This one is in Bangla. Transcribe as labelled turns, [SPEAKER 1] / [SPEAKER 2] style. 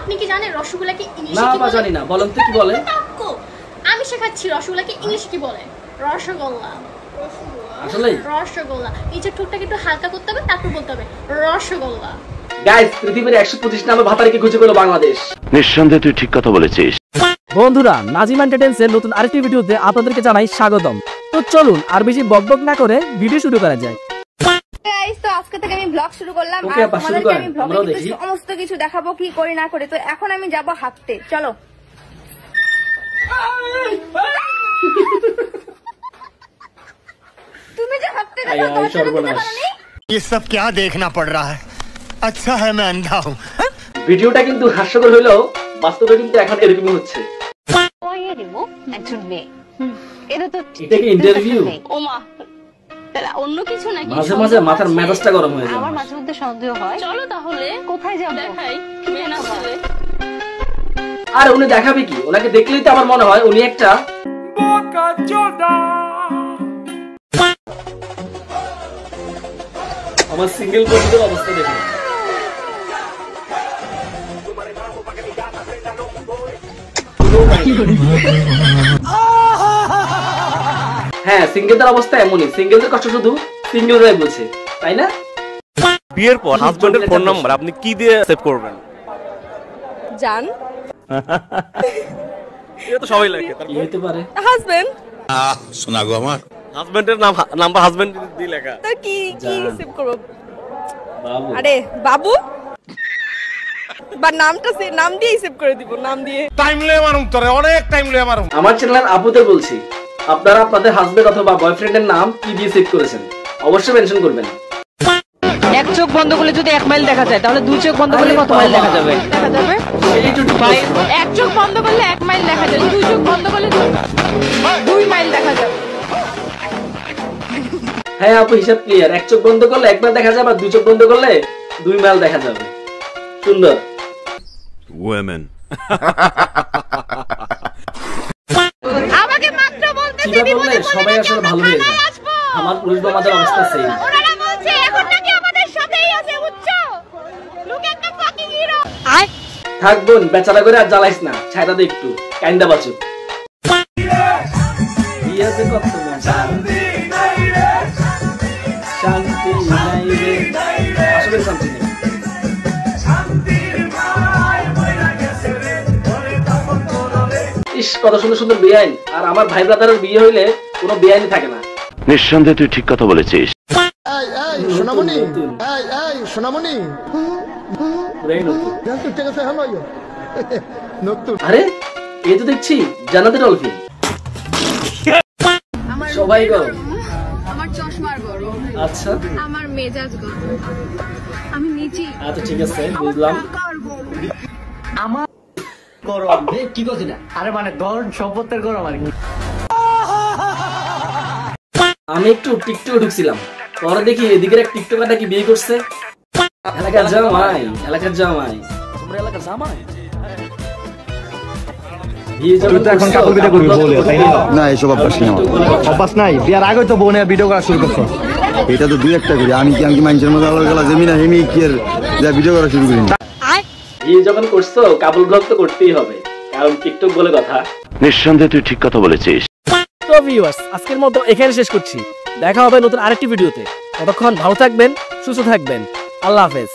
[SPEAKER 1] আপনি কি জানেন রসগোল্লাকে ইংলিশে
[SPEAKER 2] না
[SPEAKER 1] কি বলে?
[SPEAKER 2] না জানি না, বলেন তো কি বলে?
[SPEAKER 1] আমি শেখাচ্ছি রসগোল্লাকে ইংলিশে কি বলে। রসগোল্লা।
[SPEAKER 2] আসলে
[SPEAKER 1] রসগোল্লা। নিচের ঠোঁটটাকে একটু হালকা করতে হবে, তারপর বলতে হবে রসগোল্লা।
[SPEAKER 2] গাইস, পৃথিবীর 125 নম্বর ভাতারিকে খুঁজে পেল বাংলাদেশ।
[SPEAKER 3] নিঃসন্দেহে তুই ঠিক কথা বলেছিস।
[SPEAKER 4] বন্ধুরা, নাজিম এন্টারটেইনমেন্টসের নতুন আরেকটি ভিডিওতে আপনাদেরকে জানাই স্বাগতম। তো চলুন আর বেশি বকবক না করে ভিডিও শুরু করা যাক।
[SPEAKER 5] গাইস, তো আজকে থেকে আমি ব্লগ শুরু করলাম
[SPEAKER 2] ওকে,
[SPEAKER 5] আর
[SPEAKER 2] আপা, শুরু
[SPEAKER 5] তোমাদেরকে
[SPEAKER 2] করেন,
[SPEAKER 5] আমি
[SPEAKER 2] আমরাও
[SPEAKER 5] ব্লগে
[SPEAKER 2] দেখি।
[SPEAKER 5] সমস্ত কিছু দেখাবো কি করি না করি। তো এখন আমি যাব হাঁটতে, চলো। তুমি যে হাঁটতে গেছো তোমার সাথে যেতে পারোনি?
[SPEAKER 6] ये सब क्या देखना पड़ रहा है? अच्छा है मैं अंधा हूँ।
[SPEAKER 2] ভিডিওটা কিন্তু হাস্যকর হলেও বাস্তবে কিন্তু এখন এরকমই হচ্ছে।
[SPEAKER 7] একজন মেয়ে, এটা তো
[SPEAKER 2] এটা কি ইন্টারভিউ?
[SPEAKER 7] ও মা, অন্য কিছু নাকি?
[SPEAKER 2] মাঝে মাঝে মাথার মেজাজটা গরম হয়ে যায়।
[SPEAKER 7] আমার মাঝে মধ্যে সন্দেহ হয়। চলো তাহলে কোথায় যাবো? দেখাই মেয়ে না বলে।
[SPEAKER 2] আর উনি দেখাবে কি? ওনাকে দেখলেই তো আমার মনে হয় উনি একটা আমার সিঙ্গেল বন্ধুদের অবস্থা দেখুন। হ্যাঁ, সিঙ্গেলদের অবস্থা এমনই। সিঙ্গেলদের কষ্ট শুধু সিঙ্গেলরাই বোঝে, তাই না?
[SPEAKER 8] বিয়ের পর হাজবেন্ডের ফোন নাম্বার আপনি কি দিয়ে সেভ করবেন?
[SPEAKER 5] জান,
[SPEAKER 8] এটা তো সবাই লাগে।
[SPEAKER 2] কি হতে পারে?
[SPEAKER 5] হাজবেন্ড।
[SPEAKER 6] सुना गो আমার
[SPEAKER 8] হাজবেন্ডের নাম্বার হাজবেন্ড দিয়ে লেখা।
[SPEAKER 5] তো কি কি
[SPEAKER 2] জান।
[SPEAKER 5] রিসিভ করব?
[SPEAKER 2] বাবু।
[SPEAKER 5] আরে বাবু, বা নামটা নাম দিয়ে সেভ করে দিব, নাম দিয়ে।
[SPEAKER 6] টাইম লে মারুম তোরে, অনেক টাইম লে মারুম।
[SPEAKER 2] আমার চ্যানেলের আপুদের বলছি, আপনারা আপনাদের হাজবেন্ড অথবা বয়ফ্রেন্ডের নাম কি দিয়ে সেভ করেছেন অবশ্যই মেনশন করবেন।
[SPEAKER 9] এক চোখ বন্ধ করলে যদি 1 মাইল দেখা যায়, তাহলে 2 চোখ বন্ধ করলে কত মাইল দেখা যাবে?
[SPEAKER 5] দেখা যাবে এক চোখ বন্ধ করলে 1 মাইল দেখা যাবে, 2 চোখ বন্ধ করলে 2 মাইল দেখা যাবে।
[SPEAKER 2] হ্যাঁ আপু, হিসাব ক্লিয়ার। এক চোখ বন্ধ করলে 1 মাইল দেখা যাবে, আর 2 চোখ বন্ধ করলে 2 মাইল দেখা যাবে। সুন্দর।
[SPEAKER 3] Women.
[SPEAKER 5] আমাকে মাত্র বলতেছে
[SPEAKER 2] চিন্তা করলে সবাই আসলে ভালো হয়ে যায়। আমার পুরুষ বাবাদের অবস্থা সেম।
[SPEAKER 5] ওনারা বলছে এখন নাকি আমাদের সাথেই আছে, বুঝছো? Look at the fucking hero.
[SPEAKER 2] থাক বোন, বেচারা করে আর জ্বালাইস না, ছাইটা দে একটু, কাইন্দা বাঁচো। বিয়েতে কত মজা, শান্তি নাই রে, আসলে শান্তি নেই। ইস, কত সুন্দর সুন্দর বেআইন। আর আমার ভাই ব্রাদারের বিয়ে হইলে কোনো বেআইনি থাকে না।
[SPEAKER 3] নিঃসন্দেহে তুই ঠিক কথা বলেছিস।
[SPEAKER 6] সোনামণি, এই সোনামণি,
[SPEAKER 2] পুরাই নতুন।
[SPEAKER 6] তুই ঠিক আছে হলো নতুন।
[SPEAKER 2] আরে এই তো দেখছি জান্নাতের ডলফিন। সবাই গো।
[SPEAKER 5] আমার চশমার গরম,
[SPEAKER 2] আচ্ছা
[SPEAKER 5] আমার মেজাজ গরম, আমি নিচি।
[SPEAKER 2] আচ্ছা ঠিক আছে, বুঝলাম।
[SPEAKER 4] আমার গরম কি করছিস না? আরে মানে ধর সম্পত্তির গরম আর কি।
[SPEAKER 2] আমি একটু টিকটকে ঢুকছিলাম, পরে দেখি এদিকের এক টিকটকারটা কি বিয়ে করছে। এলাকার জামাই, এলাকার জামাই, তোমরা এলাকার জামাই।
[SPEAKER 10] এখন কাপড় ভিডিও করবি বলে, তাই না? না, এইসব অভ্যাস নেই আমার। অভ্যাস নাই? বিয়ার আগে তো বোনে ভিডিও করা শুরু করছো। এটা তো 2-1টা করি। আমি কি মানুষের মতো আলাদা গেলা জমি না হেমি কি আর যা ভিডিও করা শুরু করি না।
[SPEAKER 2] বিয়ে যখন করছো কাপল ব্লগ তো করতেই হবে, কারণ টিকটক বলে কথা।
[SPEAKER 3] নিঃসন্দেহে তুই ঠিক কথা বলেছিস।
[SPEAKER 4] তো ভিউয়ার্স, আজকের মতো এখানে শেষ করছি। দেখা হবে নতুন আরেকটি ভিডিওতে। ততক্ষণ ভালো থাকবেন, সুস্থ থাকবেন। আল্লাহ হাফেজ।